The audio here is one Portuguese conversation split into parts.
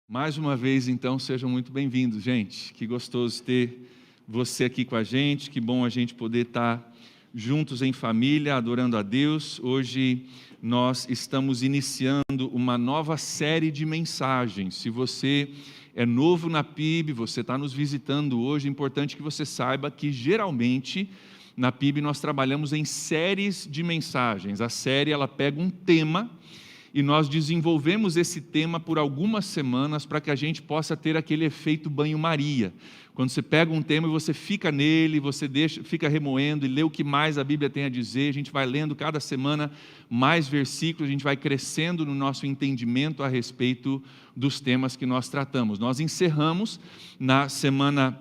Mais uma vez, então, sejam muito bem-vindos, gente. Que gostoso ter você aqui com a gente, que bom a gente poder estar juntos em família, adorando a Deus. Hoje nós estamos iniciando uma nova série de mensagens. Se você é novo na PIB, você está nos visitando hoje, é importante que você saiba que geralmente na PIB nós trabalhamos em séries de mensagens. A série ela pega um tema e nós desenvolvemos esse tema por algumas semanas para que a gente possa ter aquele efeito banho-maria. Quando você pega um tema e você fica nele, você fica remoendo e lê o que mais a Bíblia tem a dizer, a gente vai lendo cada semana mais versículos, a gente vai crescendo no nosso entendimento a respeito dos temas que nós tratamos. Nós encerramos na semana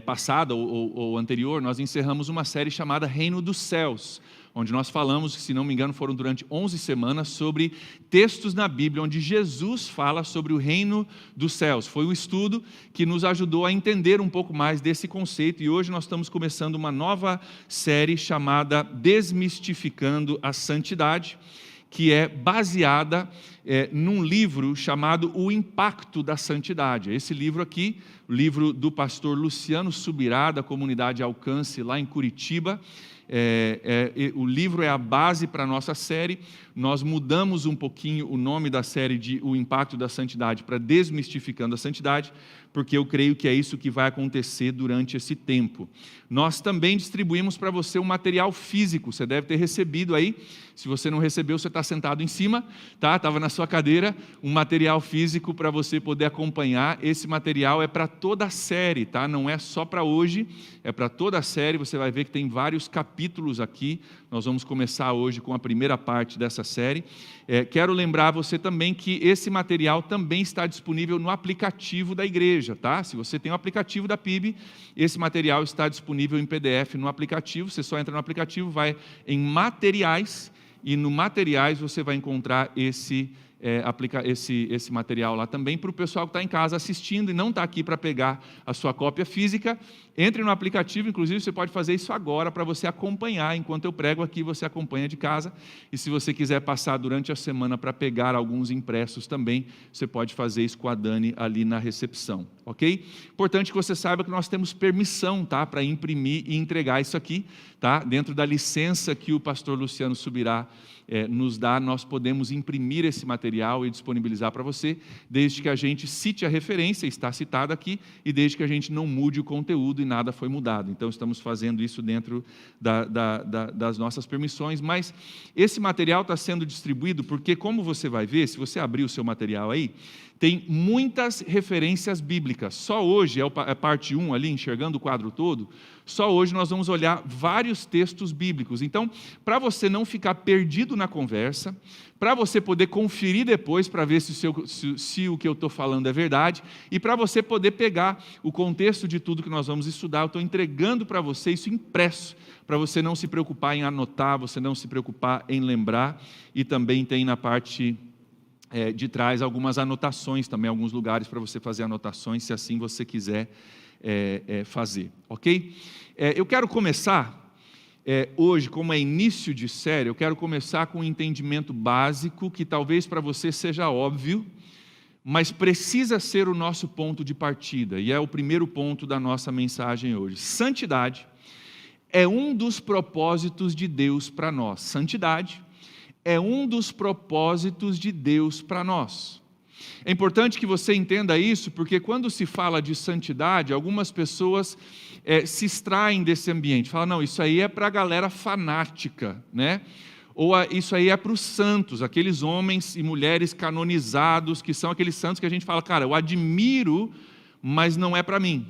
passada ou anterior, nós encerramos uma série chamada Reino dos Céus, onde nós falamos, se não me engano, foram durante 11 semanas, sobre textos na Bíblia, onde Jesus fala sobre o reino dos céus. Foi um estudo que nos ajudou a entender um pouco mais desse conceito, e hoje nós estamos começando uma nova série chamada Desmistificando a Santidade, que é baseada num livro chamado O Impacto da Santidade. Esse livro aqui, o livro do pastor Luciano Subirá, da comunidade Alcance, lá em Curitiba. O livro é a base para a nossa série. Nós mudamos um pouquinho o nome da série de O Impacto da Santidade para Desmistificando a Santidade, porque eu creio que é isso que vai acontecer durante esse tempo. Nós também distribuímos para você um material físico, você deve ter recebido aí. Se você não recebeu, você está sentado em cima, tá? Estava na sua cadeira, um material físico para você poder acompanhar. Esse material é para toda a série, tá? Não é só para hoje, é para toda a série. Você vai ver que tem vários capítulos aqui. Nós vamos começar hoje com a primeira parte dessa série. Quero lembrar você também que esse material também está disponível no aplicativo da igreja, tá? Se você tem o aplicativo da PIB, esse material está disponível em PDF no aplicativo. Você só entra no aplicativo, vai em materiais, e no materiais você vai encontrar esse material lá também, para o pessoal que está em casa assistindo e não está aqui para pegar a sua cópia física. Entre no aplicativo, inclusive você pode fazer isso agora para você acompanhar, enquanto eu prego aqui, você acompanha de casa, e se você quiser passar durante a semana para pegar alguns impressos também, você pode fazer isso com a Dani ali na recepção, ok? Importante que você saiba que nós temos permissão, tá, para imprimir e entregar isso aqui, tá? Dentro da licença que o pastor Luciano Subirá nos dá, nós podemos imprimir esse material e disponibilizar para você, desde que a gente cite a referência, está citada aqui, e desde que a gente não mude o conteúdo e nada foi mudado. Então estamos fazendo isso dentro das nossas permissões, mas esse material está sendo distribuído porque, como você vai ver, se você abrir o seu material aí, tem muitas referências bíblicas. Só hoje, é parte 1 ali, enxergando o quadro todo, só hoje nós vamos olhar vários textos bíblicos. Então, para você não ficar perdido na conversa, para você poder conferir depois, para ver se o que eu estou falando é verdade, e para você poder pegar o contexto de tudo que nós vamos estudar, eu estou entregando para você isso impresso, para você não se preocupar em anotar, você não se preocupar em lembrar, e também tem na parte de trás algumas anotações também, alguns lugares para você fazer anotações, se assim você quiser fazer, ok? Eu quero começar hoje, como é início de série, eu quero começar com um entendimento básico, que talvez para você seja óbvio, mas precisa ser o nosso ponto de partida, e é o primeiro ponto da nossa mensagem hoje. Santidade é um dos propósitos de Deus para nós. Santidade é um dos propósitos de Deus para nós. É importante que você entenda isso, porque quando se fala de santidade, algumas pessoas se extraem desse ambiente. Falam, não, isso aí é para a galera fanática, né? Ou isso aí é para os santos, aqueles homens e mulheres canonizados, que são aqueles santos que a gente fala, cara, eu admiro, mas não é para mim.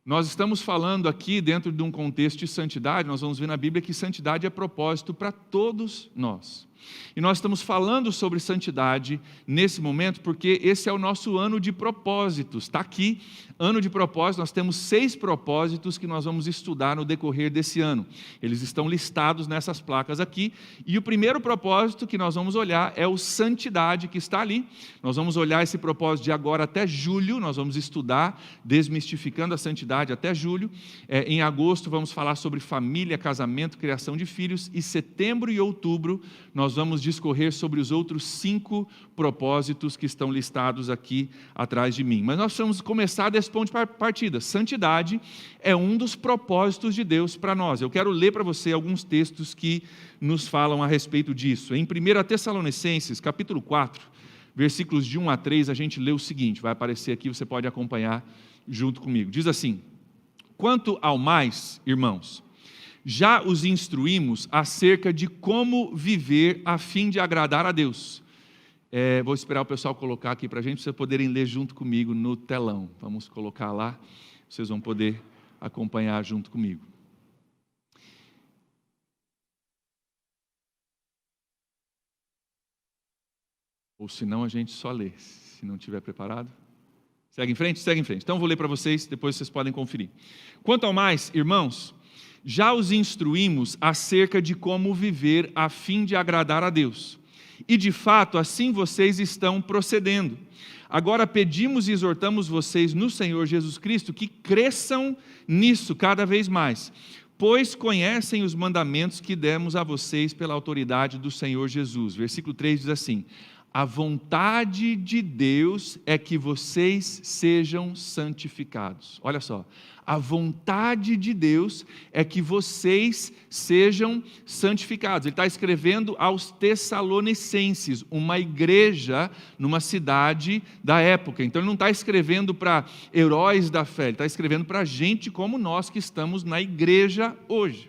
Nós estamos falando aqui, dentro de um contexto de santidade, nós vamos ver na Bíblia que santidade é propósito para todos nós. E nós estamos falando sobre santidade nesse momento porque esse é o nosso ano de propósitos. Está aqui, ano de propósitos, nós temos 6 propósitos que nós vamos estudar no decorrer desse ano. Eles estão listados nessas placas aqui, e o primeiro propósito que nós vamos olhar é o santidade, que está ali. Nós vamos olhar esse propósito de agora até julho, nós vamos estudar Desmistificando a Santidade até julho. Em agosto vamos falar sobre família, casamento, criação de filhos, e setembro e outubro nós nós vamos discorrer sobre os outros 5 propósitos que estão listados aqui atrás de mim. Mas nós vamos começar desse ponto de partida. Santidade é um dos propósitos de Deus para nós. Eu quero ler para você alguns textos que nos falam a respeito disso. Em 1 Tessalonicenses, capítulo 4, versículos de 1 a 3, a gente lê o seguinte, vai aparecer aqui, você pode acompanhar junto comigo. Diz assim: quanto ao mais, irmãos, já os instruímos acerca de como viver a fim de agradar a Deus. Vou esperar o pessoal colocar aqui para a gente, para vocês poderem ler junto comigo no telão. Vamos colocar lá, vocês vão poder acompanhar junto comigo. Ou se não, a gente só lê, se não estiver preparado. Segue em frente? Segue em frente. Então, vou ler para vocês, depois vocês podem conferir. Quanto ao mais, irmãos, já os instruímos acerca de como viver a fim de agradar a Deus. E, de fato, assim vocês estão procedendo. Agora, pedimos e exortamos vocês no Senhor Jesus Cristo que cresçam nisso cada vez mais, pois conhecem os mandamentos que demos a vocês pela autoridade do Senhor Jesus. Versículo 3 diz assim: a vontade de Deus é que vocês sejam santificados. Olha só, a vontade de Deus é que vocês sejam santificados. Ele está escrevendo aos Tessalonicenses, uma igreja numa cidade da época. Então ele não está escrevendo para heróis da fé, ele está escrevendo para gente como nós que estamos na igreja hoje.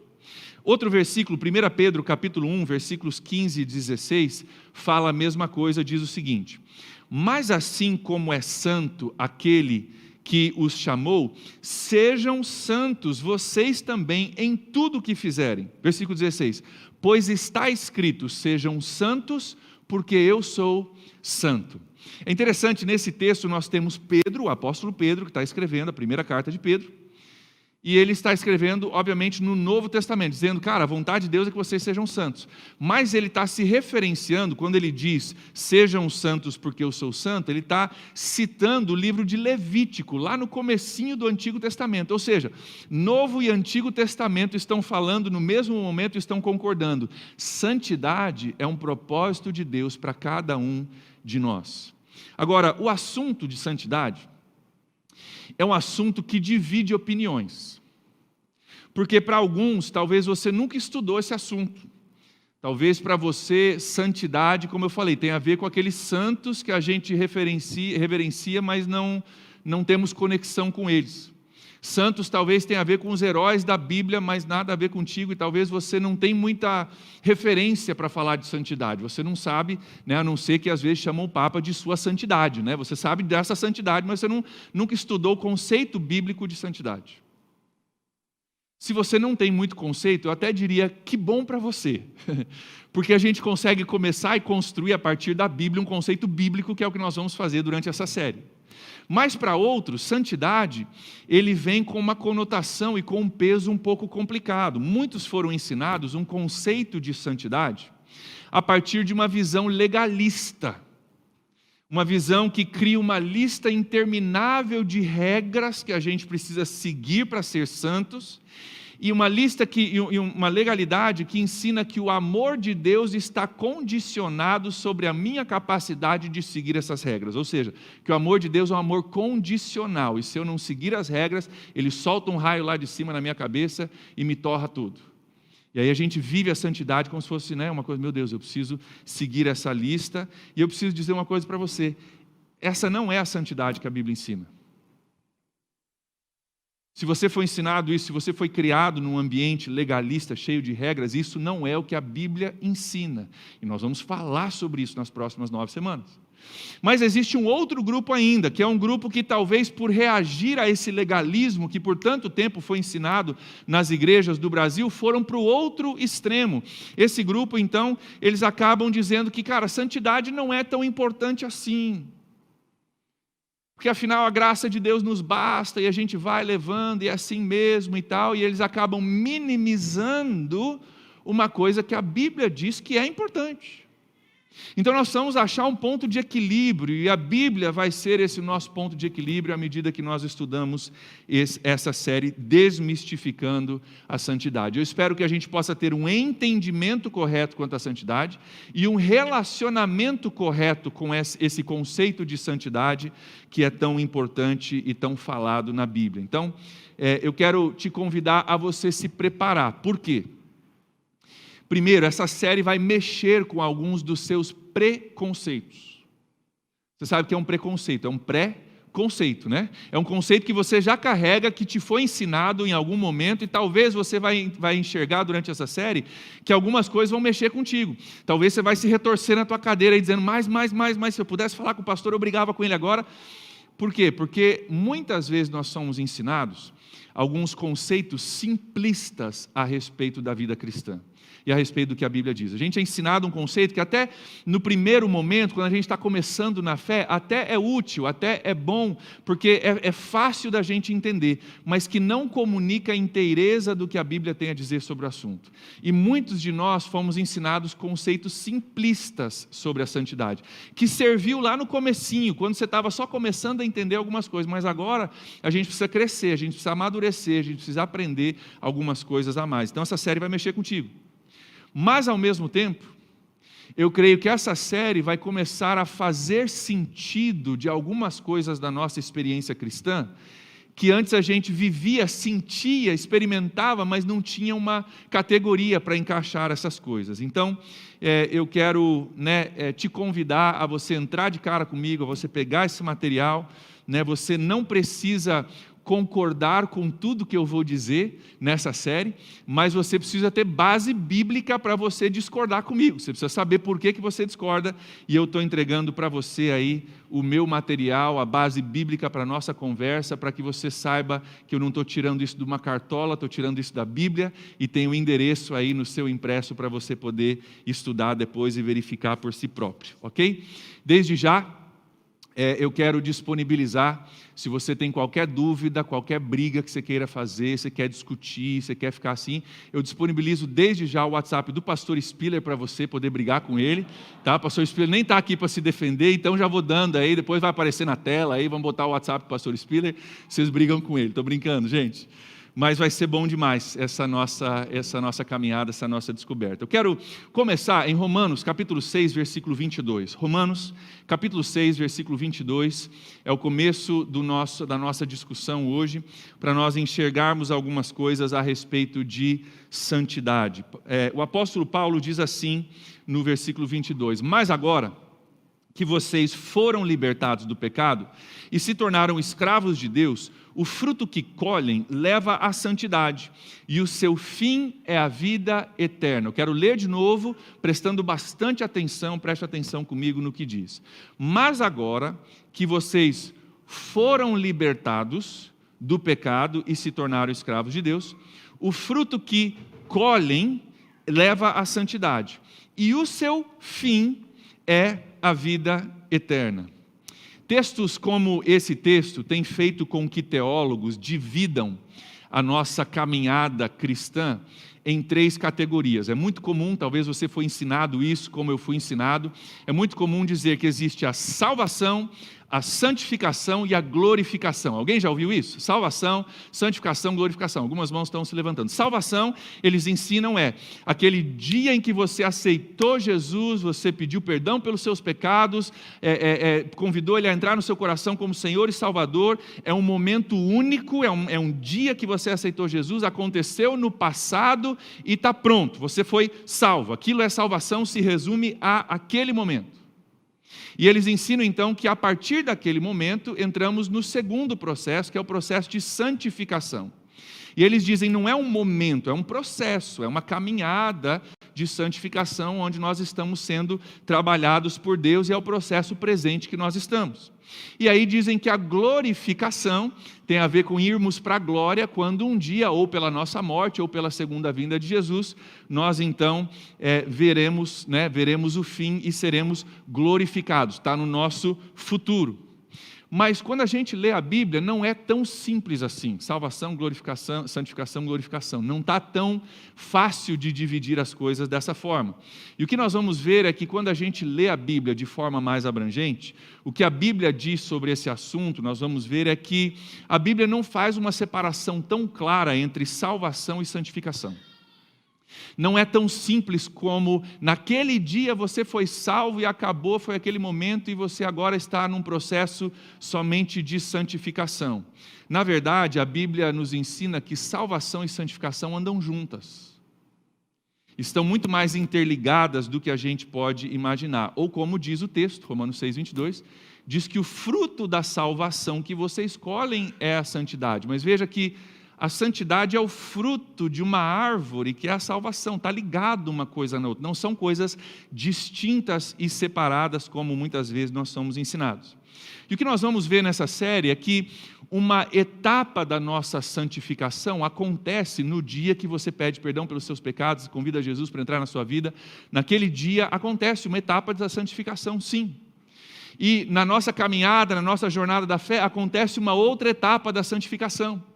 Outro versículo, 1 Pedro capítulo 1, versículos 15 e 16, fala a mesma coisa, diz o seguinte: mas assim como é santo aquele que os chamou, sejam santos vocês também em tudo o que fizerem. Versículo 16, pois está escrito, sejam santos, porque eu sou santo. É interessante, nesse texto nós temos Pedro, o apóstolo Pedro, que está escrevendo a primeira carta de Pedro, e ele está escrevendo, obviamente, no Novo Testamento, dizendo, cara, a vontade de Deus é que vocês sejam santos. Mas ele está se referenciando, quando ele diz, sejam santos porque eu sou santo, ele está citando o livro de Levítico, lá no comecinho do Antigo Testamento. Ou seja, Novo e Antigo Testamento estão falando no mesmo momento e estão concordando. Santidade é um propósito de Deus para cada um de nós. Agora, o assunto de santidade é um assunto que divide opiniões, porque para alguns, talvez você nunca estudou esse assunto, talvez para você, santidade, como eu falei, tem a ver com aqueles santos que a gente reverencia, mas não temos conexão com eles. Santos talvez tenha a ver com os heróis da Bíblia, mas nada a ver contigo, e talvez você não tenha muita referência para falar de santidade, você não sabe, né, a não ser que às vezes chamam o Papa de sua santidade, né? Você sabe dessa santidade, mas você nunca estudou o conceito bíblico de santidade. Se você não tem muito conceito, eu até diria que bom para você, porque a gente consegue começar e construir a partir da Bíblia um conceito bíblico, que é o que nós vamos fazer durante essa série. Mas para outros, santidade, ele vem com uma conotação e com um peso um pouco complicado. Muitos foram ensinados um conceito de santidade a partir de uma visão legalista. Uma visão que cria uma lista interminável de regras que a gente precisa seguir para ser santos, e uma legalidade que ensina que o amor de Deus está condicionado sobre a minha capacidade de seguir essas regras. Ou seja, que o amor de Deus é um amor condicional, e se eu não seguir as regras, ele solta um raio lá de cima na minha cabeça e me torra tudo. E aí a gente vive a santidade como se fosse, né, uma coisa, meu Deus, eu preciso seguir essa lista, e eu preciso dizer uma coisa para você, essa não é a santidade que a Bíblia ensina. Se você foi ensinado isso, se você foi criado num ambiente legalista, cheio de regras, isso não é o que a Bíblia ensina. E nós vamos falar sobre isso nas próximas 9 semanas. Mas existe um outro grupo ainda, que é um grupo que talvez por reagir a esse legalismo que por tanto tempo foi ensinado nas igrejas do Brasil, foram para o outro extremo. Esse grupo, então, eles acabam dizendo que, cara, santidade não é tão importante assim. Porque afinal a graça de Deus nos basta e a gente vai levando e é assim mesmo e tal, e eles acabam minimizando uma coisa que a Bíblia diz que é importante. Então nós vamos achar um ponto de equilíbrio, e a Bíblia vai ser esse nosso ponto de equilíbrio à medida que nós estudamos essa série Desmistificando a Santidade. Eu espero que a gente possa ter um entendimento correto quanto à santidade e um relacionamento correto com esse conceito de santidade que é tão importante e tão falado na Bíblia. Então, eu quero te convidar a você se preparar. Por quê? Primeiro, essa série vai mexer com alguns dos seus preconceitos. Você sabe o que é um preconceito? É um pré-conceito, né? É um conceito que você já carrega, que te foi ensinado em algum momento, e talvez você vai enxergar durante essa série que algumas coisas vão mexer contigo. Talvez você vai se retorcer na tua cadeira e dizendo, mais, se eu pudesse falar com o pastor, eu brigava com ele agora. Por quê? Porque muitas vezes nós somos ensinados alguns conceitos simplistas a respeito da vida cristã e a respeito do que a Bíblia diz. A gente é ensinado um conceito que até no primeiro momento, quando a gente está começando na fé, até é útil, até é bom, porque é fácil da gente entender, mas que não comunica a inteireza do que a Bíblia tem a dizer sobre o assunto. E muitos de nós fomos ensinados conceitos simplistas sobre a santidade, que serviu lá no comecinho, quando você estava só começando a entender algumas coisas, mas agora a gente precisa crescer, a gente precisa amadurecer, a gente precisa aprender algumas coisas a mais. Então essa série vai mexer contigo. Mas, ao mesmo tempo, eu creio que essa série vai começar a fazer sentido de algumas coisas da nossa experiência cristã, que antes a gente vivia, sentia, experimentava, mas não tinha uma categoria para encaixar essas coisas. Então, eu quero te convidar a você entrar de cara comigo, a você pegar esse material, você não precisa concordar com tudo que eu vou dizer nessa série, mas você precisa ter base bíblica para você discordar comigo. Você precisa saber por que você discorda, e eu estou entregando para você aí o meu material, a base bíblica para a nossa conversa, para que você saiba que eu não estou tirando isso de uma cartola, estou tirando isso da Bíblia, e tem o endereço aí no seu impresso para você poder estudar depois e verificar por si próprio, ok? Desde já, eu quero disponibilizar, se você tem qualquer dúvida, qualquer briga que você queira fazer, você quer discutir, você quer ficar assim, eu disponibilizo desde já o WhatsApp do pastor Spiller para você poder brigar com ele, tá? O pastor Spiller nem está aqui para se defender, então já vou dando aí, depois vai aparecer na tela aí, vamos botar o WhatsApp do pastor Spiller, vocês brigam com ele. Estou brincando, gente. Mas vai ser bom demais essa nossa caminhada, essa nossa descoberta. Eu quero começar em Romanos, capítulo 6, versículo 22. Romanos, capítulo 6, versículo 22, é o começo da nossa discussão hoje, para nós enxergarmos algumas coisas a respeito de santidade. O apóstolo Paulo diz assim, no versículo 22, mas agora que vocês foram libertados do pecado e se tornaram escravos de Deus, o fruto que colhem leva à santidade, e o seu fim é a vida eterna. Eu quero ler de novo, prestando bastante atenção, preste atenção comigo no que diz. Mas agora que vocês foram libertados do pecado e se tornaram escravos de Deus, o fruto que colhem leva à santidade, e o seu fim é a vida eterna. Textos como esse texto têm feito com que teólogos dividam a nossa caminhada cristã em 3 categorias. É muito comum, talvez você foi ensinado isso, como eu fui ensinado, é muito comum dizer que existe a salvação, a santificação e a glorificação. Alguém já ouviu isso? Salvação, santificação, glorificação. Algumas mãos estão se levantando. Salvação, eles ensinam, aquele dia em que você aceitou Jesus, você pediu perdão pelos seus pecados, convidou Ele a entrar no seu coração como Senhor e Salvador. É um momento único, é um dia que você aceitou Jesus, aconteceu no passado e está pronto. Você foi salvo. Aquilo é salvação, se resume a aquele momento. E eles ensinam então que a partir daquele momento entramos no segundo processo, que é o processo de santificação. E eles dizem, não é um momento, é um processo, é uma caminhada de santificação onde nós estamos sendo trabalhados por Deus, e é o processo presente que nós estamos. E aí dizem que a glorificação tem a ver com irmos para a glória, quando um dia, ou pela nossa morte, ou pela segunda vinda de Jesus, nós então veremos o fim e seremos glorificados, está no nosso futuro. Mas quando a gente lê a Bíblia, não é tão simples assim. Salvação, glorificação, santificação, glorificação. Não está tão fácil de dividir as coisas dessa forma. E o que nós vamos ver é que quando a gente lê a Bíblia de forma mais abrangente, o que a Bíblia diz sobre esse assunto, nós vamos ver é que a Bíblia não faz uma separação tão clara entre salvação e santificação. Não é tão simples como naquele dia você foi salvo e acabou, foi aquele momento e você agora está num processo somente de santificação. Na verdade, a Bíblia nos ensina que salvação e santificação andam juntas. Estão muito mais interligadas do que a gente pode imaginar. Ou como diz o texto, Romanos 6:22, diz que o fruto da salvação que vocês escolhem é a santidade. Mas veja que a santidade é o fruto de uma árvore que é a salvação, está ligado uma coisa na outra. Não são coisas distintas e separadas como muitas vezes nós somos ensinados. E o que nós vamos ver nessa série é que uma etapa da nossa santificação acontece no dia que você pede perdão pelos seus pecados e convida Jesus para entrar na sua vida. Naquele dia acontece uma etapa da santificação, sim. E na nossa caminhada, na nossa jornada da fé, acontece uma outra etapa da santificação.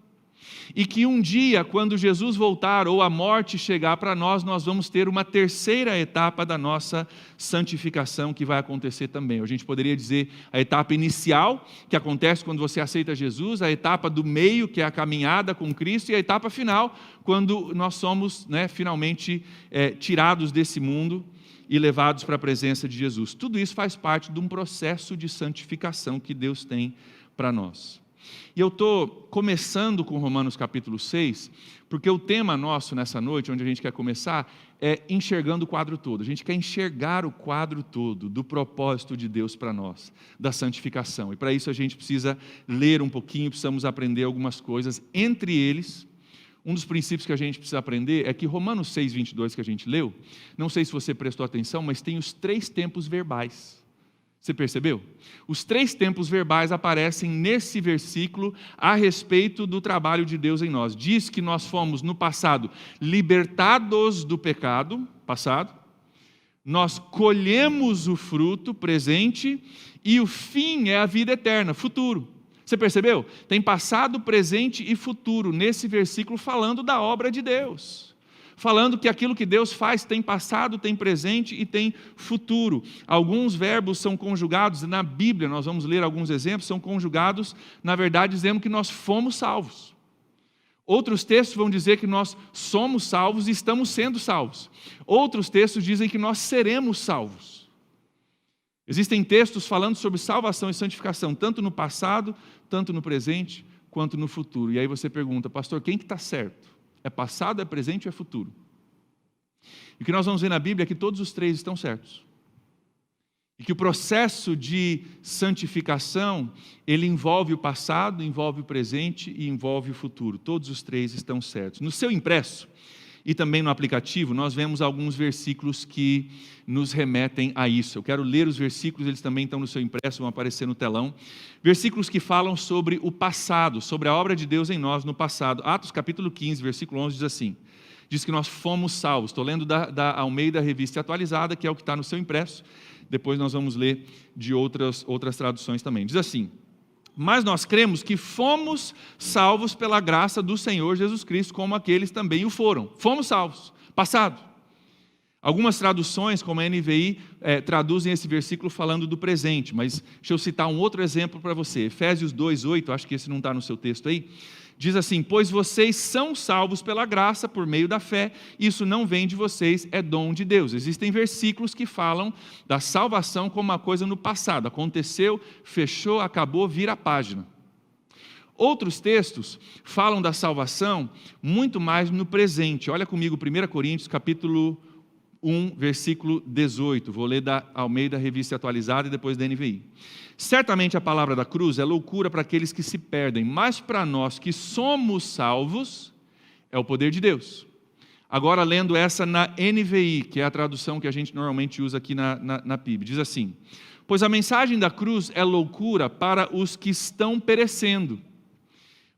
E que um dia, quando Jesus voltar ou a morte chegar para nós vamos ter uma terceira etapa da nossa santificação que vai acontecer também. A gente poderia dizer a etapa inicial, que acontece quando você aceita Jesus, a etapa do meio, que é a caminhada com Cristo, e a etapa final, quando nós somos finalmente tirados desse mundo e levados para a presença de Jesus. Tudo isso faz parte de um processo de santificação que Deus tem para nós. E eu estou começando com Romanos capítulo 6, porque o tema nosso nessa noite, onde a gente quer começar, é enxergando o quadro todo. A gente quer enxergar o quadro todo do propósito de Deus para nós, da santificação. E para isso a gente precisa ler um pouquinho, precisamos aprender algumas coisas. Entre eles, um dos princípios que a gente precisa aprender é que Romanos 6:22 que a gente leu, não sei se você prestou atenção, mas tem os 3 tempos verbais. Você percebeu? Os 3 tempos verbais aparecem nesse versículo a respeito do trabalho de Deus em nós. Diz que nós fomos, no passado, libertados do pecado, passado. Nós colhemos o fruto, presente. E o fim é a vida eterna, futuro. Você percebeu? Tem passado, presente e futuro nesse versículo falando da obra de Deus. Falando que aquilo que Deus faz tem passado, tem presente e tem futuro. Alguns verbos são conjugados, na Bíblia, nós vamos ler alguns exemplos, são conjugados, na verdade, dizendo que nós fomos salvos. Outros textos vão dizer que nós somos salvos e estamos sendo salvos. Outros textos dizem que nós seremos salvos. Existem textos falando sobre salvação e santificação, tanto no passado, tanto no presente, quanto no futuro. E aí você pergunta, pastor, quem que está certo? É passado, é presente ou é futuro? E o que nós vamos ver na Bíblia é que todos os 3 estão certos. E que o processo de santificação, ele envolve o passado, envolve o presente e envolve o futuro. Todos os 3 estão certos. No seu impresso e também no aplicativo, nós vemos alguns versículos que nos remetem a isso. Eu quero ler os versículos, eles também estão no seu impresso, vão aparecer no telão. Versículos que falam sobre o passado, sobre a obra de Deus em nós no passado. Atos capítulo 15, versículo 11 diz assim, diz que nós fomos salvos. Estou lendo da Almeida Revista Atualizada, que é o que está no seu impresso. Depois nós vamos ler de outras traduções também. Diz assim, mas nós cremos que fomos salvos pela graça do Senhor Jesus Cristo, como aqueles também o foram. Fomos salvos, passado. Algumas traduções, como a NVI, traduzem esse versículo falando do presente, mas deixa eu citar um outro exemplo para você. Efésios 2:8, acho que esse não está no seu texto aí, diz assim, pois vocês são salvos pela graça, por meio da fé, isso não vem de vocês, é dom de Deus. Existem versículos que falam da salvação como uma coisa no passado, aconteceu, fechou, acabou, vira a página. Outros textos falam da salvação muito mais no presente. Olha comigo, 1 Coríntios, capítulo 1, versículo 18. Vou ler da Almeida Revista Atualizada e depois da NVI. Certamente a palavra da cruz é loucura para aqueles que se perdem, mas para nós que somos salvos, é o poder de Deus. Agora lendo essa na NVI, que é a tradução que a gente normalmente usa aqui na PIB, diz assim, pois a mensagem da cruz é loucura para os que estão perecendo,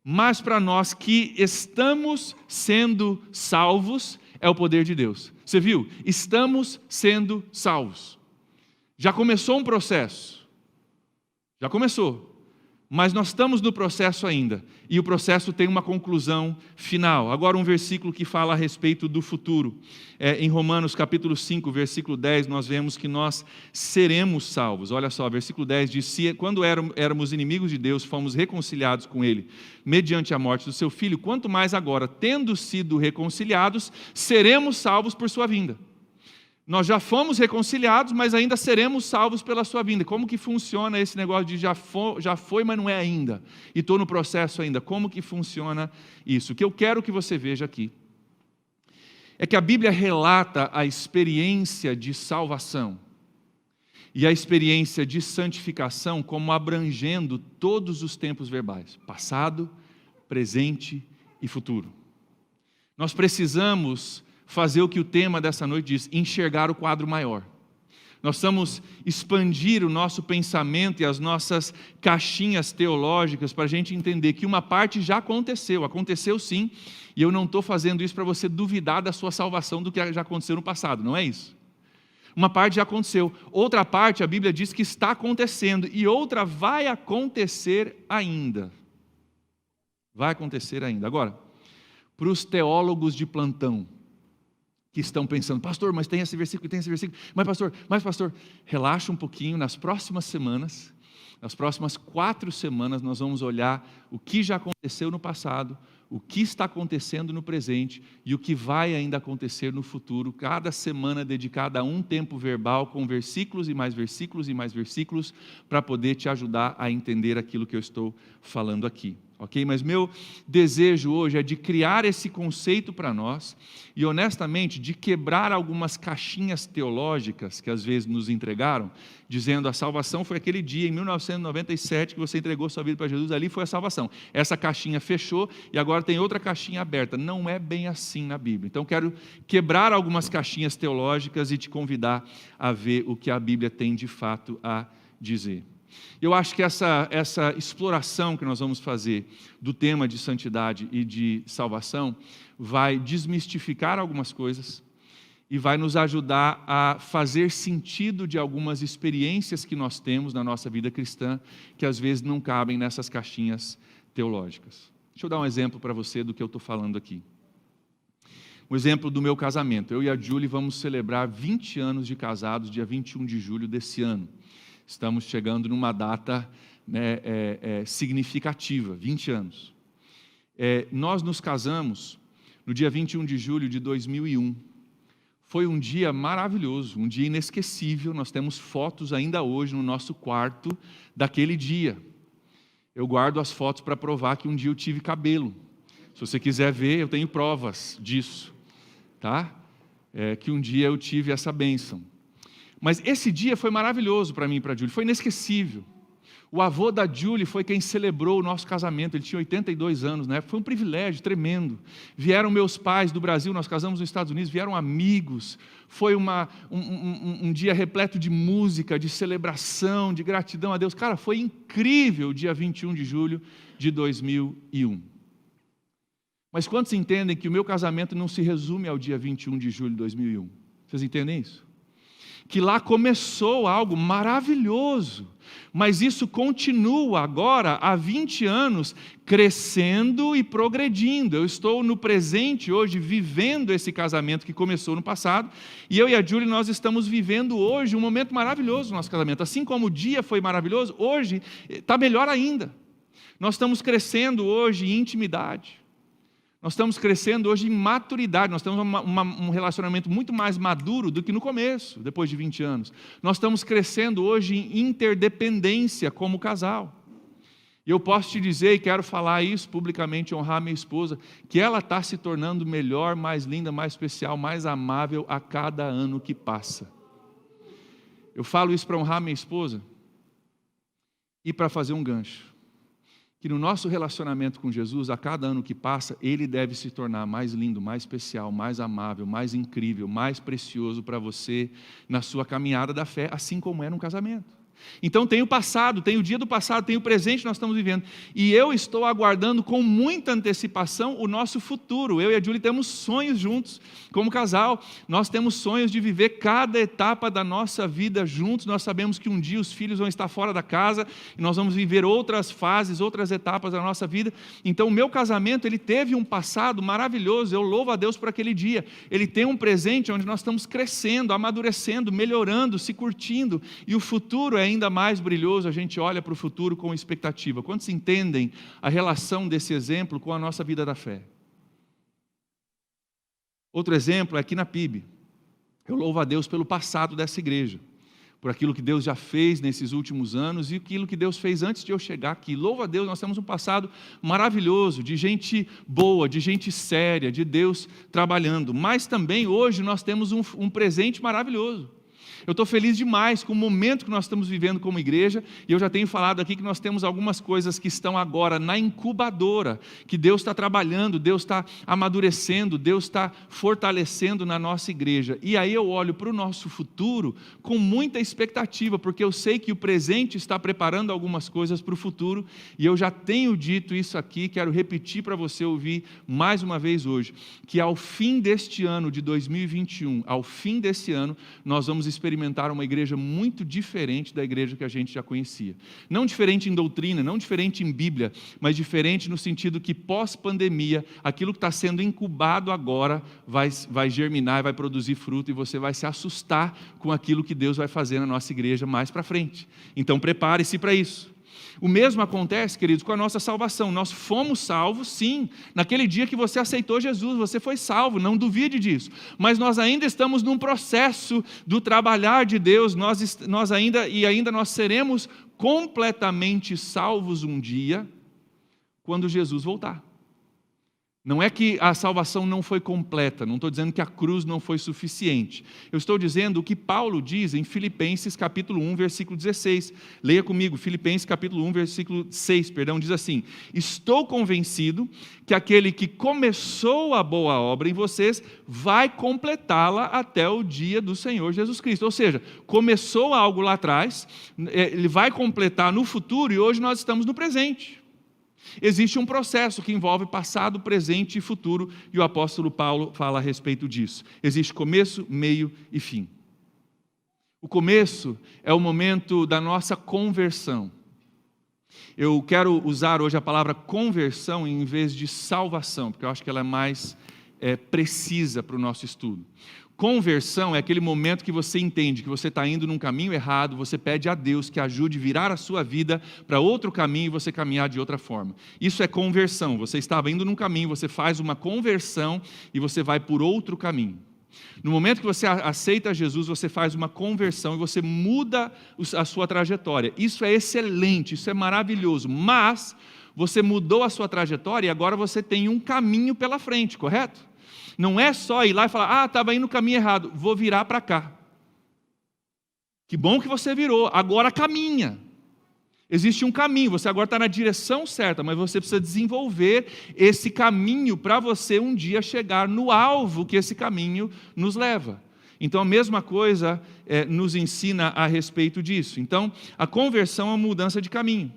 mas para nós que estamos sendo salvos, é o poder de Deus. Você viu? Estamos sendo salvos. Já começou um processo. Já começou. Mas nós estamos no processo ainda, e o processo tem uma conclusão final. Agora um versículo que fala a respeito do futuro. Em Romanos capítulo 5, versículo 10, nós vemos que nós seremos salvos. Olha só, versículo 10 diz: se quando éramos inimigos de Deus, fomos reconciliados com Ele, mediante a morte do seu Filho, quanto mais agora, tendo sido reconciliados, seremos salvos por sua vinda. Nós já fomos reconciliados, mas ainda seremos salvos pela sua vinda. Como que funciona esse negócio de já foi, mas não é ainda? E estou no processo ainda. Como que funciona isso? O que eu quero que você veja aqui é que a Bíblia relata a experiência de salvação e a experiência de santificação como abrangendo todos os tempos verbais: passado, presente e futuro. Nós precisamos fazer o que o tema dessa noite diz: enxergar o quadro maior. Nós precisamos expandir o nosso pensamento e as nossas caixinhas teológicas para a gente entender que uma parte já aconteceu sim, e eu não estou fazendo isso para você duvidar da sua salvação do que já aconteceu no passado, não é isso. Uma parte já aconteceu, outra parte a Bíblia diz que está acontecendo, e outra vai acontecer ainda. Vai acontecer ainda. Agora, para os teólogos de plantão, que estão pensando: pastor, mas tem esse versículo, mas pastor, relaxa um pouquinho. Nas próximas semanas, nas próximas 4 semanas, nós vamos olhar o que já aconteceu no passado, o que está acontecendo no presente e o que vai ainda acontecer no futuro, cada semana dedicada a um tempo verbal, com versículos e mais versículos e mais versículos, para poder te ajudar a entender aquilo que eu estou falando aqui. Ok? Mas meu desejo hoje é de criar esse conceito para nós e, honestamente, de quebrar algumas caixinhas teológicas que às vezes nos entregaram, dizendo: a salvação foi aquele dia em 1997 que você entregou sua vida para Jesus, ali foi a salvação. Essa caixinha fechou e agora tem outra caixinha aberta. Não é bem assim na Bíblia. Então quero quebrar algumas caixinhas teológicas e te convidar a ver o que a Bíblia tem de fato a dizer. Eu acho que essa exploração que nós vamos fazer do tema de santidade e de salvação vai desmistificar algumas coisas e vai nos ajudar a fazer sentido de algumas experiências que nós temos na nossa vida cristã, que às vezes não cabem nessas caixinhas teológicas. Deixa eu dar um exemplo para você do que eu estou falando aqui. Um exemplo do meu casamento. Eu e a Julie vamos celebrar 20 anos de casados, dia 21 de julho desse ano. Estamos chegando numa data significativa, 20 anos. Nós nos casamos no dia 21 de julho de 2001. Foi um dia maravilhoso, um dia inesquecível. Nós temos fotos ainda hoje no nosso quarto daquele dia. Eu guardo as fotos para provar que um dia eu tive cabelo. Se você quiser ver, eu tenho provas disso, tá? Que um dia eu tive essa bênção. Mas esse dia foi maravilhoso para mim e para a Julie, foi inesquecível. O avô da Julie foi quem celebrou o nosso casamento, ele tinha 82 anos, né? Foi um privilégio tremendo. Vieram meus pais do Brasil, nós casamos nos Estados Unidos, vieram amigos, foi um dia repleto de música, de celebração, de gratidão a Deus. Cara, foi incrível o dia 21 de julho de 2001. Mas quantos entendem que o meu casamento não se resume ao dia 21 de julho de 2001? Vocês entendem isso? Que lá começou algo maravilhoso, mas isso continua agora há 20 anos crescendo e progredindo. Eu estou no presente hoje vivendo esse casamento que começou no passado, e eu e a Julie nós estamos vivendo hoje um momento maravilhoso no nosso casamento. Assim como o dia foi maravilhoso, hoje está melhor ainda. Nós estamos crescendo hoje em intimidade. Nós estamos crescendo hoje em maturidade, nós temos um relacionamento muito mais maduro do que no começo, depois de 20 anos. Nós estamos crescendo hoje em interdependência como casal. E eu posso te dizer, e quero falar isso publicamente, honrar minha esposa, que ela está se tornando melhor, mais linda, mais especial, mais amável a cada ano que passa. Eu falo isso para honrar minha esposa e para fazer um gancho. Que no nosso relacionamento com Jesus, a cada ano que passa, Ele deve se tornar mais lindo, mais especial, mais amável, mais incrível, mais precioso para você na sua caminhada da fé, assim como é num casamento. Então tem o passado, tem o dia do passado, tem o presente que nós estamos vivendo. E eu estou aguardando com muita antecipação o nosso futuro. Eu e a Julie temos sonhos juntos, como casal. Nós temos sonhos de viver cada etapa da nossa vida juntos. Nós sabemos que um dia os filhos vão estar fora da casa e nós vamos viver outras fases, outras etapas da nossa vida. Então o meu casamento, ele teve um passado maravilhoso. Eu louvo a Deus por aquele dia. Ele tem um presente onde nós estamos crescendo, amadurecendo, melhorando, se curtindo. E o futuro é ainda mais brilhoso, a gente olha para o futuro com expectativa. Quantos entendem a relação desse exemplo com a nossa vida da fé? Outro exemplo é aqui na PIB. Eu louvo a Deus pelo passado dessa igreja, por aquilo que Deus já fez nesses últimos anos e aquilo que Deus fez antes de eu chegar aqui. Louvo a Deus, nós temos um passado maravilhoso, de gente boa, de gente séria, de Deus trabalhando. Mas também hoje nós temos um presente maravilhoso. Eu estou feliz demais com o momento que nós estamos vivendo como igreja, e eu já tenho falado aqui que nós temos algumas coisas que estão agora na incubadora, que Deus está trabalhando, Deus está amadurecendo, Deus está fortalecendo na nossa igreja. E aí eu olho para o nosso futuro com muita expectativa, porque eu sei que o presente está preparando algumas coisas para o futuro, e eu já tenho dito isso aqui, quero repetir para você ouvir mais uma vez hoje, que ao fim deste ano de 2021, ao fim desse ano, nós vamos experimentar uma igreja muito diferente da igreja que a gente já conhecia. Não diferente em doutrina, não diferente em Bíblia, mas diferente no sentido que pós-pandemia, aquilo que está sendo incubado agora vai germinar, vai produzir fruto e você vai se assustar com aquilo que Deus vai fazer na nossa igreja mais para frente. Então prepare-se para isso. O mesmo acontece, queridos, com a nossa salvação. Nós fomos salvos, sim. Naquele dia que você aceitou Jesus, você foi salvo, não duvide disso. Mas nós ainda estamos num processo do trabalhar de Deus, nós ainda seremos completamente salvos um dia, quando Jesus voltar. Não é que a salvação não foi completa, não estou dizendo que a cruz não foi suficiente. Eu estou dizendo o que Paulo diz em Filipenses capítulo 1, versículo 16. Leia comigo, Filipenses capítulo 1, versículo 6, diz assim: estou convencido que aquele que começou a boa obra em vocês vai completá-la até o dia do Senhor Jesus Cristo. Ou seja, começou algo lá atrás, ele vai completar no futuro e hoje nós estamos no presente. Existe um processo que envolve passado, presente e futuro, e o apóstolo Paulo fala a respeito disso. Existe começo, meio e fim. O começo é o momento da nossa conversão. Eu quero usar hoje a palavra conversão em vez de salvação, porque eu acho que ela é mais precisa para o nosso estudo. Conversão é aquele momento que você entende que você está indo num caminho errado, você pede a Deus que ajude a virar a sua vida para outro caminho e você caminhar de outra forma. Isso é conversão. Você estava indo num caminho, você faz uma conversão e você vai por outro caminho. No momento que você aceita Jesus, você faz uma conversão e você muda a sua trajetória. Isso é excelente, isso é maravilhoso, mas você mudou a sua trajetória e agora você tem um caminho pela frente, correto? Não é só ir lá e falar, estava indo no caminho errado, vou virar para cá. Que bom que você virou, agora caminha. Existe um caminho, você agora está na direção certa, mas você precisa desenvolver esse caminho para você um dia chegar no alvo que esse caminho nos leva. Então a mesma coisa nos ensina a respeito disso. Então a conversão é uma mudança de caminho,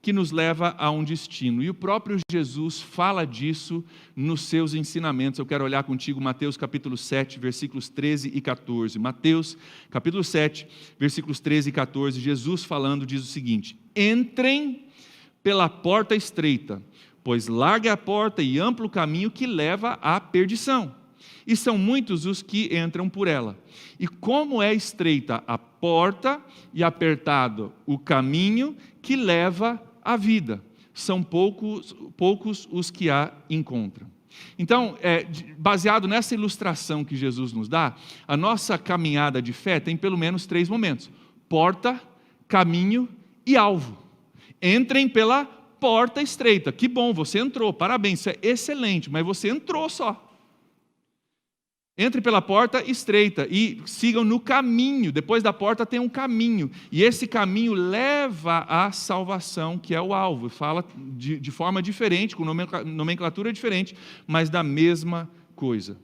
que nos leva a um destino. E o próprio Jesus fala disso nos seus ensinamentos. Eu quero olhar contigo Mateus capítulo 7, versículos 13 e 14. Mateus capítulo 7, versículos 13 e 14, Jesus falando diz o seguinte: entrem pela porta estreita, pois larga é a porta e amplo o caminho que leva à perdição. E são muitos os que entram por ela. E como é estreita a porta e apertado o caminho que leva à vida, são poucos os que a encontram. Então, baseado nessa ilustração que Jesus nos dá, a nossa caminhada de fé tem pelo menos 3 momentos: porta, caminho e alvo. Entrem pela porta estreita. Que bom, você entrou, parabéns, isso é excelente, mas você entrou só. Entre pela porta estreita e sigam no caminho. Depois da porta tem um caminho. E esse caminho leva à salvação, que é o alvo. Fala de forma diferente, com nomenclatura diferente, mas da mesma coisa.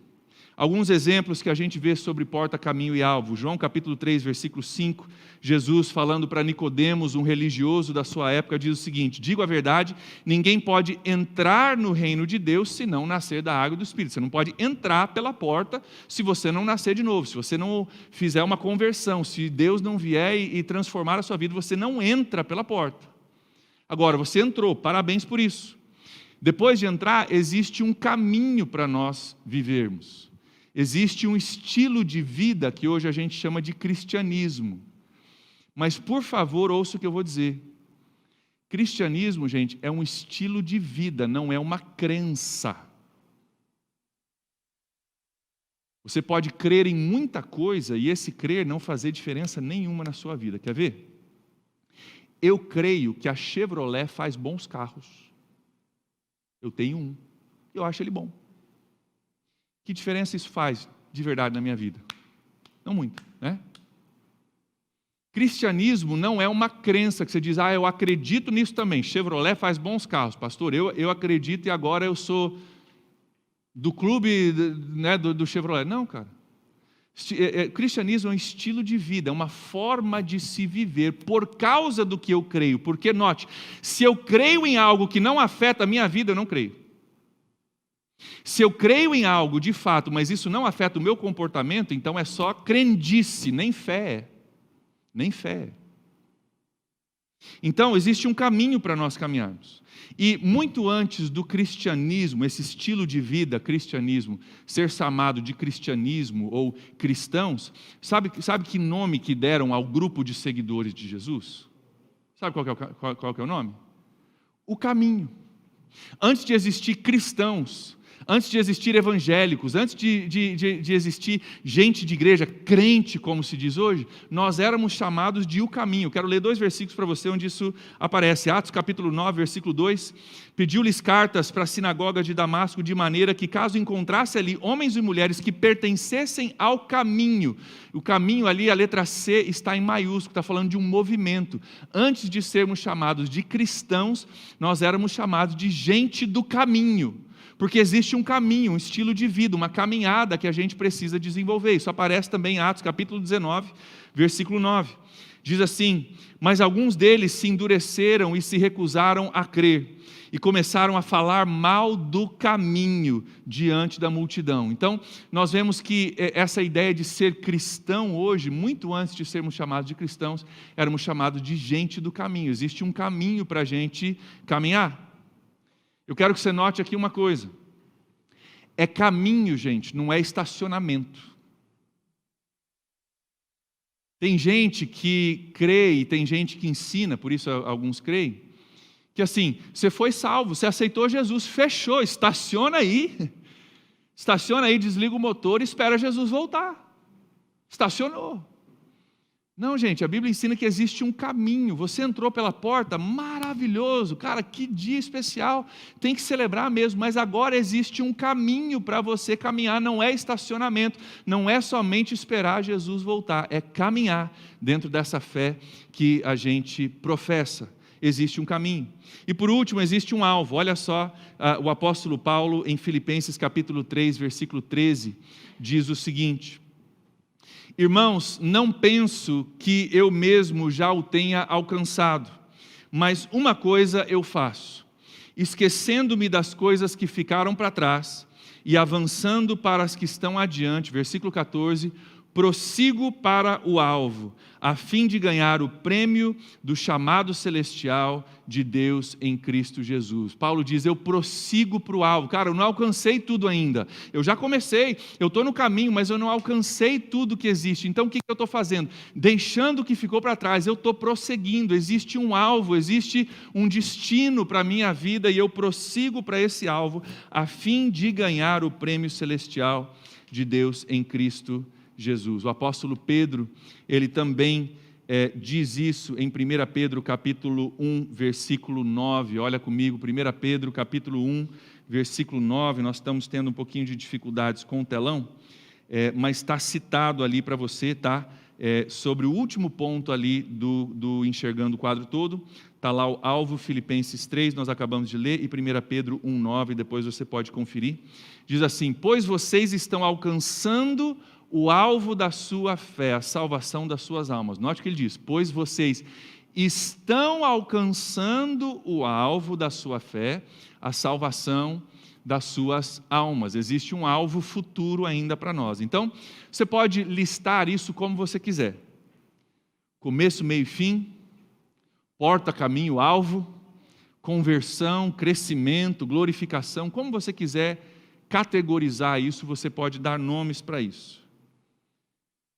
Alguns exemplos que a gente vê sobre porta, caminho e alvo. João capítulo 3, versículo 5, Jesus falando para Nicodemos, um religioso da sua época, diz o seguinte: digo a verdade, ninguém pode entrar no reino de Deus se não nascer da água e do Espírito. Você não pode entrar pela porta se você não nascer de novo, se você não fizer uma conversão, se Deus não vier e transformar a sua vida, você não entra pela porta. Agora, você entrou, parabéns por isso. Depois de entrar, existe um caminho para nós vivermos. Existe um estilo de vida que hoje a gente chama de cristianismo. Mas, por favor, ouça o que eu vou dizer. Cristianismo, gente, é um estilo de vida, não é uma crença. Você pode crer em muita coisa e esse crer não fazer diferença nenhuma na sua vida. Quer ver? Eu creio que a Chevrolet faz bons carros. Eu tenho um. Eu acho ele bom. Que diferença isso faz de verdade na minha vida? Não muito, né? Cristianismo não é uma crença que você diz, eu acredito nisso também. Chevrolet faz bons carros. Pastor, eu acredito e agora eu sou do clube, né, do Chevrolet. Não, cara. Cristianismo é um estilo de vida, é uma forma de se viver por causa do que eu creio. Porque, note, se eu creio em algo que não afeta a minha vida, eu não creio. Se eu creio em algo de fato, mas isso não afeta o meu comportamento, então é só crendice, nem fé. Nem fé. Então, existe um caminho para nós caminharmos. E muito antes do cristianismo, esse estilo de vida, cristianismo, ser chamado de cristianismo ou cristãos, sabe que nome que deram ao grupo de seguidores de Jesus? Sabe qual que é o nome? O caminho. Antes de existir cristãos, antes de existir evangélicos, antes de existir gente de igreja, crente, como se diz hoje, nós éramos chamados de o caminho. Quero ler 2 versículos para você onde isso aparece. Atos capítulo 9, versículo 2. Pediu-lhes cartas para a sinagoga de Damasco, de maneira que, caso encontrasse ali homens e mulheres que pertencessem ao caminho, o caminho ali, a letra C está em maiúsculo, está falando de um movimento. Antes de sermos chamados de cristãos, nós éramos chamados de gente do caminho. Porque existe um caminho, um estilo de vida, uma caminhada que a gente precisa desenvolver. Isso aparece também em Atos capítulo 19, versículo 9. Diz assim: mas alguns deles se endureceram e se recusaram a crer, e começaram a falar mal do caminho diante da multidão. Então, nós vemos que essa ideia de ser cristão hoje, muito antes de sermos chamados de cristãos, éramos chamados de gente do caminho. Existe um caminho para a gente caminhar. Eu quero que você note aqui uma coisa. É caminho, gente, não é estacionamento. Tem gente que crê e tem gente que ensina, por isso alguns creem, que assim, você foi salvo, você aceitou Jesus, fechou, estaciona aí, desliga o motor e espera Jesus voltar. Estacionou. Não, gente, a Bíblia ensina que existe um caminho. Você entrou pela porta, maravilhoso, cara, que dia especial, tem que celebrar mesmo, mas agora existe um caminho para você caminhar, não é estacionamento, não é somente esperar Jesus voltar, é caminhar dentro dessa fé que a gente professa. Existe um caminho. E por último, existe um alvo. Olha só, o apóstolo Paulo, em Filipenses capítulo 3, versículo 13, diz o seguinte: irmãos, não penso que eu mesmo já o tenha alcançado, mas uma coisa eu faço, esquecendo-me das coisas que ficaram para trás e avançando para as que estão adiante, versículo 14, prossigo para o alvo, a fim de ganhar o prêmio do chamado celestial de Deus em Cristo Jesus. Paulo diz, eu prossigo para o alvo. Cara, eu não alcancei tudo ainda. Eu já comecei, eu estou no caminho, mas eu não alcancei tudo que existe. Então o que eu estou fazendo? Deixando o que ficou para trás, eu estou prosseguindo. Existe um alvo, existe um destino para a minha vida e eu prossigo para esse alvo, a fim de ganhar o prêmio celestial de Deus em Cristo Jesus. O apóstolo Pedro, ele também diz isso em 1 Pedro capítulo 1, versículo 9. Olha comigo, 1 Pedro capítulo 1, versículo 9. Nós estamos tendo um pouquinho de dificuldades com o telão, mas está citado ali para você, tá? sobre o último ponto ali do enxergando o quadro todo. Está lá o alvo, Filipenses 3, nós acabamos de ler, e 1 Pedro 1,9, depois você pode conferir. Diz assim: pois vocês estão alcançando o alvo da sua fé, a salvação das suas almas. Note que ele diz: pois vocês estão alcançando o alvo da sua fé, a salvação das suas almas. Existe um alvo futuro ainda para nós. Então, você pode listar isso como você quiser: começo, meio e fim, porta, caminho, alvo, conversão, crescimento, glorificação. Como você quiser categorizar isso, você pode dar nomes para isso.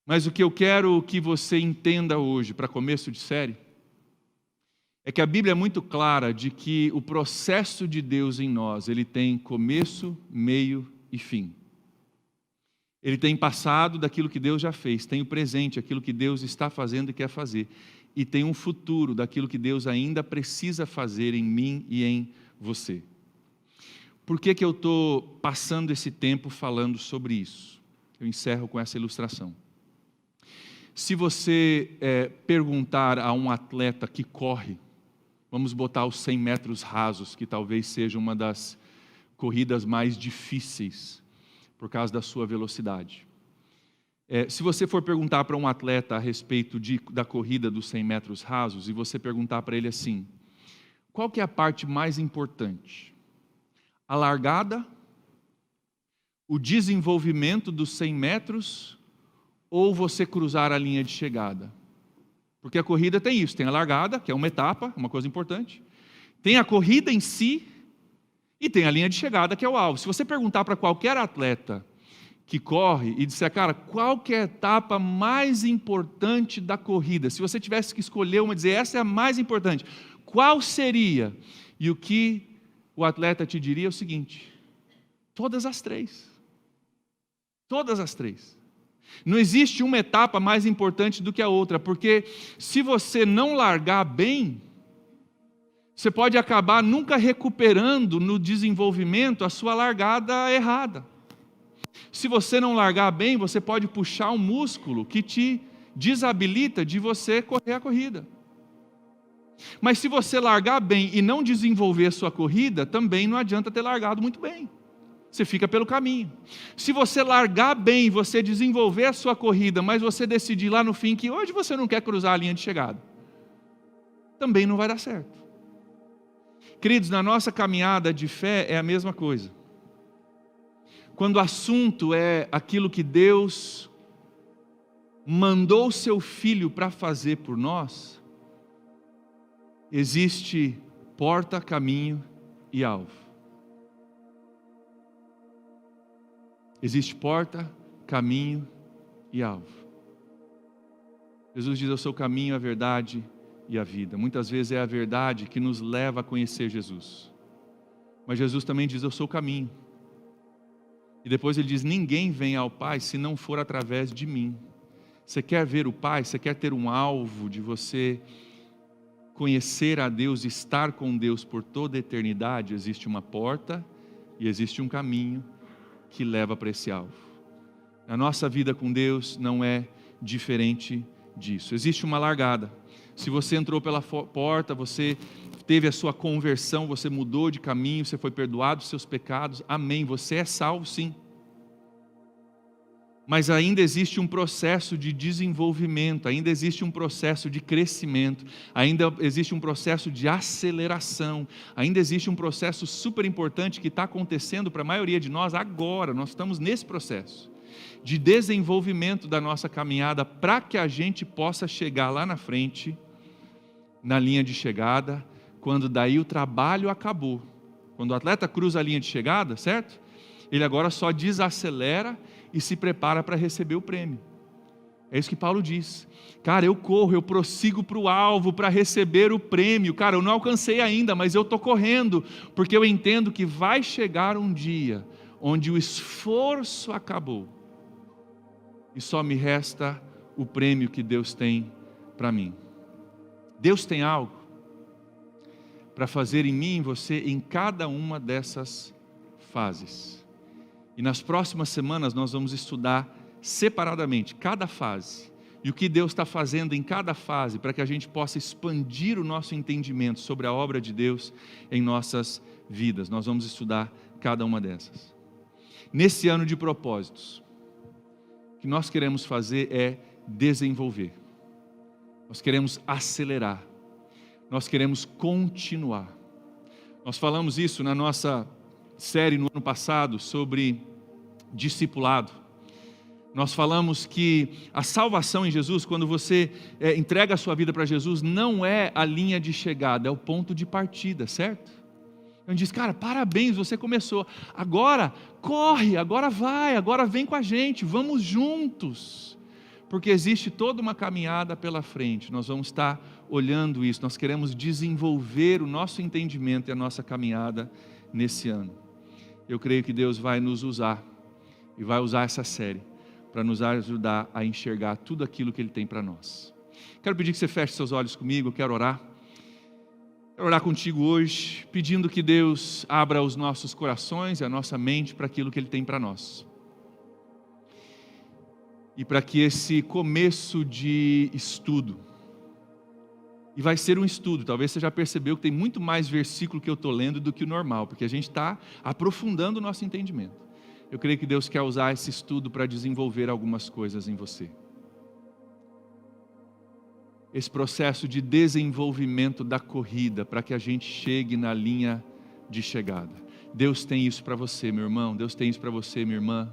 Mas o que eu quero que você entenda hoje, para começo de série, é que a Bíblia é muito clara de que o processo de Deus em nós, ele tem começo, meio e fim. Ele tem passado daquilo que Deus já fez, tem o presente, aquilo que Deus está fazendo e quer fazer, e tem um futuro daquilo que Deus ainda precisa fazer em mim e em você. Por que eu estou passando esse tempo falando sobre isso? Eu encerro com essa ilustração. Se você perguntar a um atleta que corre, vamos botar os 100 metros rasos, que talvez seja uma das corridas mais difíceis, por causa da sua velocidade. Se você for perguntar para um atleta a respeito da corrida dos 100 metros rasos, e você perguntar para ele assim: qual que é a parte mais importante? A largada, o desenvolvimento dos 100 metros, ou você cruzar a linha de chegada? Porque a corrida tem isso, tem a largada, que é uma etapa, uma coisa importante, tem a corrida em si, e tem a linha de chegada, que é o alvo. Se você perguntar para qualquer atleta que corre e disser: cara, qual que é a etapa mais importante da corrida? Se você tivesse que escolher uma e dizer: essa é a mais importante, qual seria? E o que o atleta te diria é o seguinte: todas as três. Todas as três. Não existe uma etapa mais importante do que a outra, porque se você não largar bem, você pode acabar nunca recuperando no desenvolvimento a sua largada errada. Se você não largar bem, você pode puxar um músculo que te desabilita de você correr a corrida. Mas se você largar bem e não desenvolver a sua corrida, também não adianta ter largado muito bem. Você fica pelo caminho. Se você largar bem, você desenvolver a sua corrida, mas você decidir lá no fim que hoje você não quer cruzar a linha de chegada, também não vai dar certo. Queridos, na nossa caminhada de fé é a mesma coisa. Quando o assunto é aquilo que Deus mandou o seu Filho para fazer por nós, existe porta, caminho e alvo. Existe porta, caminho e alvo. Jesus diz: eu sou o caminho, a verdade e a vida. Muitas vezes é a verdade que nos leva a conhecer Jesus. Mas Jesus também diz: eu sou o caminho. E depois ele diz: ninguém vem ao Pai se não for através de mim. Você quer ver o Pai? Você quer ter um alvo de você conhecer a Deus, estar com Deus por toda a eternidade? Existe uma porta e existe um caminho que leva para esse alvo. A nossa vida com Deus não é diferente disso. Existe uma largada. Se você entrou pela porta, você teve a sua conversão, você mudou de caminho, você foi perdoado dos seus pecados, amém, você é salvo sim. Mas ainda existe um processo de desenvolvimento, ainda existe um processo de crescimento, ainda existe um processo de aceleração, ainda existe um processo super importante que está acontecendo para a maioria de nós agora. Nós estamos nesse processo de desenvolvimento da nossa caminhada para que a gente possa chegar lá na frente, na linha de chegada, quando daí o trabalho acabou. Quando o atleta cruza a linha de chegada, certo? Ele agora só desacelera e se prepara para receber o prêmio. É isso que Paulo diz. Cara, eu corro, eu prossigo para o alvo, para receber o prêmio. Cara, eu não alcancei ainda, mas eu estou correndo, porque eu entendo que vai chegar um dia onde o esforço acabou e só me resta o prêmio que Deus tem para mim. Deus tem algo para fazer em mim e em você em cada uma dessas fases. E nas próximas semanas nós vamos estudar separadamente cada fase, e o que Deus está fazendo em cada fase, para que a gente possa expandir o nosso entendimento sobre a obra de Deus em nossas vidas. Nós vamos estudar cada uma dessas. Nesse ano de propósitos, o que nós queremos fazer é desenvolver, nós queremos acelerar, nós queremos continuar. Nós falamos isso na nossa série no ano passado sobre discipulado. Nós falamos que a salvação em Jesus, quando você entrega a sua vida para Jesus, não é a linha de chegada, é o ponto de partida, certo? A gente diz, cara, parabéns, você começou, agora corre, agora vai, agora vem com a gente, vamos juntos, porque existe toda uma caminhada pela frente. Nós vamos estar olhando isso, nós queremos desenvolver o nosso entendimento e a nossa caminhada nesse ano. Eu creio que Deus vai nos usar, e vai usar essa série, para nos ajudar a enxergar tudo aquilo que Ele tem para nós. Quero pedir que você feche seus olhos comigo, eu quero orar. Quero orar contigo hoje, pedindo que Deus abra os nossos corações e a nossa mente para aquilo que Ele tem para nós. E para que esse começo de estudo, e vai ser um estudo, talvez você já percebeu que tem muito mais versículo que eu estou lendo do que o normal, porque a gente está aprofundando o nosso entendimento. Eu creio que Deus quer usar esse estudo para desenvolver algumas coisas em você. Esse processo de desenvolvimento da corrida, para que a gente chegue na linha de chegada. Deus tem isso para você, meu irmão, Deus tem isso para você, minha irmã.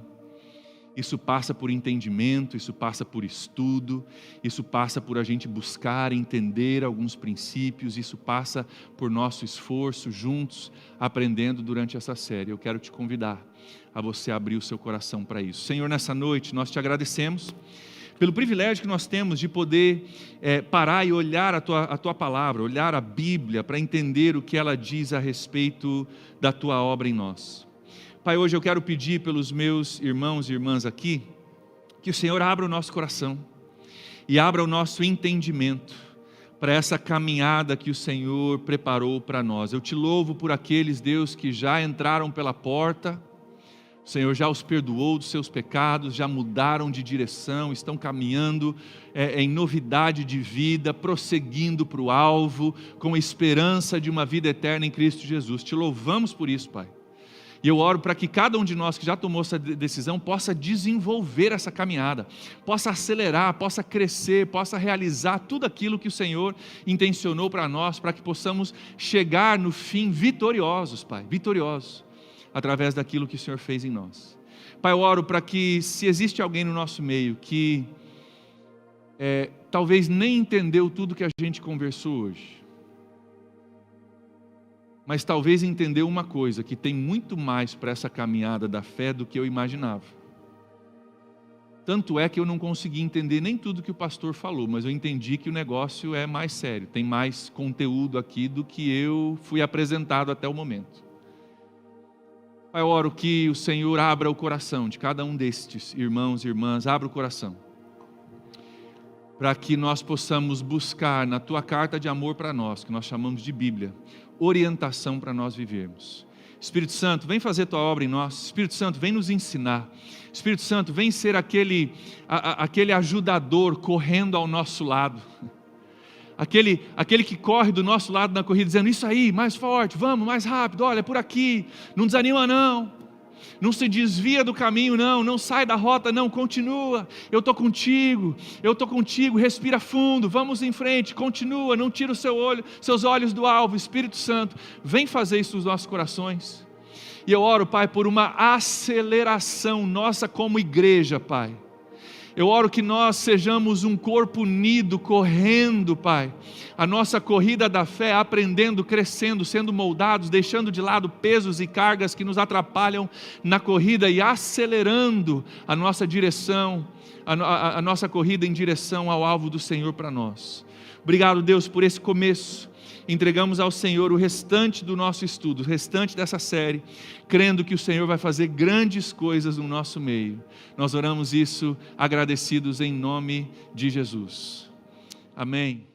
Isso passa por entendimento, isso passa por estudo, isso passa por a gente buscar entender alguns princípios, isso passa por nosso esforço juntos, aprendendo durante essa série. Eu quero te convidar a você abrir o seu coração para isso. Senhor, nessa noite nós te agradecemos pelo privilégio que nós temos de poder parar e olhar a tua palavra, olhar a Bíblia para entender o que ela diz a respeito da tua obra em nós. Pai, hoje eu quero pedir pelos meus irmãos e irmãs aqui, que o Senhor abra o nosso coração e abra o nosso entendimento para essa caminhada que o Senhor preparou para nós. Eu te louvo por aqueles, Deus, que já entraram pela porta, o Senhor já os perdoou dos seus pecados, já mudaram de direção, estão caminhando em novidade de vida, prosseguindo para o alvo, com a esperança de uma vida eterna em Cristo Jesus. Te louvamos por isso, Pai. E eu oro para que cada um de nós que já tomou essa decisão possa desenvolver essa caminhada, possa acelerar, possa crescer, possa realizar tudo aquilo que o Senhor intencionou para nós, para que possamos chegar no fim vitoriosos, Pai, vitoriosos, através daquilo que o Senhor fez em nós. Pai, eu oro para que, se existe alguém no nosso meio que talvez nem entendeu tudo que a gente conversou hoje, mas talvez entendeu uma coisa, que tem muito mais para essa caminhada da fé do que eu imaginava. Tanto é que eu não consegui entender nem tudo que o pastor falou, mas eu entendi que o negócio é mais sério, tem mais conteúdo aqui do que eu fui apresentado até o momento. Pai, eu oro que o Senhor abra o coração de cada um destes irmãos e irmãs, abra o coração, para que nós possamos buscar na Tua carta de amor para nós, que nós chamamos de Bíblia, orientação para nós vivermos. Espírito Santo, vem fazer Tua obra em nós. Espírito Santo, vem nos ensinar. Espírito Santo, vem ser aquele ajudador correndo ao nosso lado. Aquele que corre do nosso lado na corrida, dizendo, isso aí, mais forte, vamos, mais rápido, olha, por aqui, não desanima não. Não se desvia do caminho não sai da rota não, continua, eu estou contigo, respira fundo, vamos em frente, continua, não tira seus olhos do alvo. Espírito Santo, vem fazer isso nos nossos corações. E eu oro, Pai, por uma aceleração nossa como igreja, Pai. Eu oro que nós sejamos um corpo unido, correndo, Pai, a nossa corrida da fé, aprendendo, crescendo, sendo moldados, deixando de lado pesos e cargas que nos atrapalham na corrida e acelerando a nossa direção, a nossa corrida em direção ao alvo do Senhor para nós. Obrigado, Deus, por esse começo. Entregamos ao Senhor o restante do nosso estudo, o restante dessa série, crendo que o Senhor vai fazer grandes coisas no nosso meio. Nós oramos isso agradecidos em nome de Jesus. Amém.